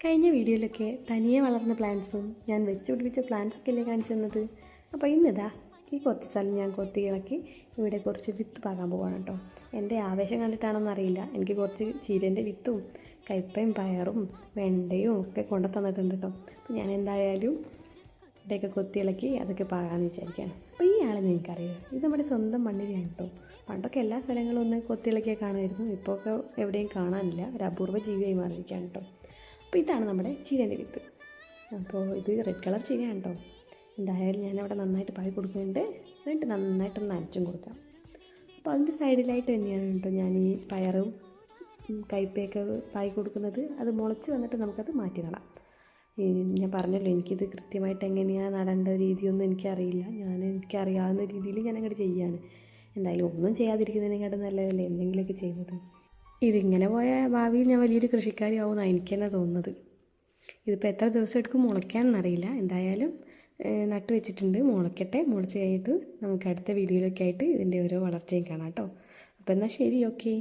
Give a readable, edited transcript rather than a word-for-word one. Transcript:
കഴിഞ്ഞ വീഡിയോയിലൊക്കെ തനിയെ വളർന്ന പ്ലാന്റ്സും ഞാൻ വെച്ച് പിടിപ്പിച്ച പ്ലാന്റ്സൊക്കെ അല്ലേ കാണിച്ചു തന്നത്. അപ്പോൾ ഇന്നിതാ ഈ കുറച്ച് സ്ഥലം ഞാൻ കൊത്തി ഇളക്കി ഇവിടെ കുറച്ച് വിത്ത് പാകാൻ പോവാണ് കേട്ടോ. എൻ്റെ ആവേശം കണ്ടിട്ടാണെന്ന് അറിയില്ല, എനിക്ക് കുറച്ച് ചീരേൻ്റെ വിത്തും കയ്പ്പയും പയറും വെണ്ടയും ഒക്കെ കൊണ്ടു തന്നിട്ടുണ്ട് കേട്ടോ. അപ്പോൾ ഞാൻ എന്തായാലും ഇവിടെയൊക്കെ കൊത്തി ഇളക്കി അതൊക്കെ പാകാമെന്ന് വിചാരിക്കുകയാണ്. അപ്പോൾ ഈ ആളെ നിങ്ങൾക്കറിയാം, ഇത് നമ്മുടെ സ്വന്തം മണ്ണിലാണ് കേട്ടോ. പണ്ടൊക്കെ എല്ലാ സ്ഥലങ്ങളും ഒന്ന് കൊത്തിയിളക്കിയാൽ കാണുമായിരുന്നു, ഇപ്പോൾ ഒക്കെ എവിടെയും കാണാനില്ല, ഒരു അപൂർവ ജീവിയായി മാറിയിരിക്കുകയാണ് കേട്ടോ. അപ്പോൾ ഇതാണ് നമ്മുടെ ചീരേൻ്റെ വിത്ത്. അപ്പോൾ ഇത് റെഡ് കളർ ചീരയാണ് കേട്ടോ. എന്തായാലും ഞാനവിടെ നന്നായിട്ട് പായി കൊടുക്കുന്നുണ്ട്, എന്നിട്ട് നന്നായിട്ടൊന്ന് നനച്ചും കൊടുക്കാം. അപ്പോൾ അതിൻ്റെ സൈഡിലായിട്ട് തന്നെയാണ് കേട്ടോ ഞാൻ ഈ പയറും കയ്പയൊക്കെ പായി കൊടുക്കുന്നത്. അത് മുളച്ച് വന്നിട്ട് നമുക്കത് മാറ്റി നടാം. ഞാൻ പറഞ്ഞല്ലോ, എനിക്കിത് കൃത്യമായിട്ട് എങ്ങനെയാണ് നടേണ്ട രീതിയൊന്നും എനിക്കറിയില്ല. എനിക്കറിയാവുന്ന രീതിയിൽ ഞാൻ അങ്ങോട്ട് ചെയ്യുകയാണ്. എന്തായാലും ഒന്നും ചെയ്യാതിരിക്കുന്നതിനെക്കാട്ടും നല്ലതല്ലേ എന്തെങ്കിലുമൊക്കെ ചെയ്യുന്നത്. ഇതിങ്ങനെ പോയ ഭാവിയിൽ ഞാൻ വലിയൊരു കൃഷിക്കാരിയാവുമെന്നാണ് എനിക്ക് തന്നെ തോന്നുന്നത്. ഇതിപ്പോൾ എത്ര ദിവസം എടുക്കും മുളയ്ക്കാനെന്നറിയില്ല. എന്തായാലും നട്ട് വെച്ചിട്ടുണ്ട്, മുളയ്ക്കട്ടെ. മുളച്ച് കഴിഞ്ഞിട്ട് നമുക്ക് അടുത്ത വീഡിയോയിലൊക്കെ ആയിട്ട് ഇതിൻ്റെ ഓരോ വളർച്ചയും കാണാം കേട്ടോ. അപ്പോൾ എന്നാൽ ശരി, ഓക്കെ.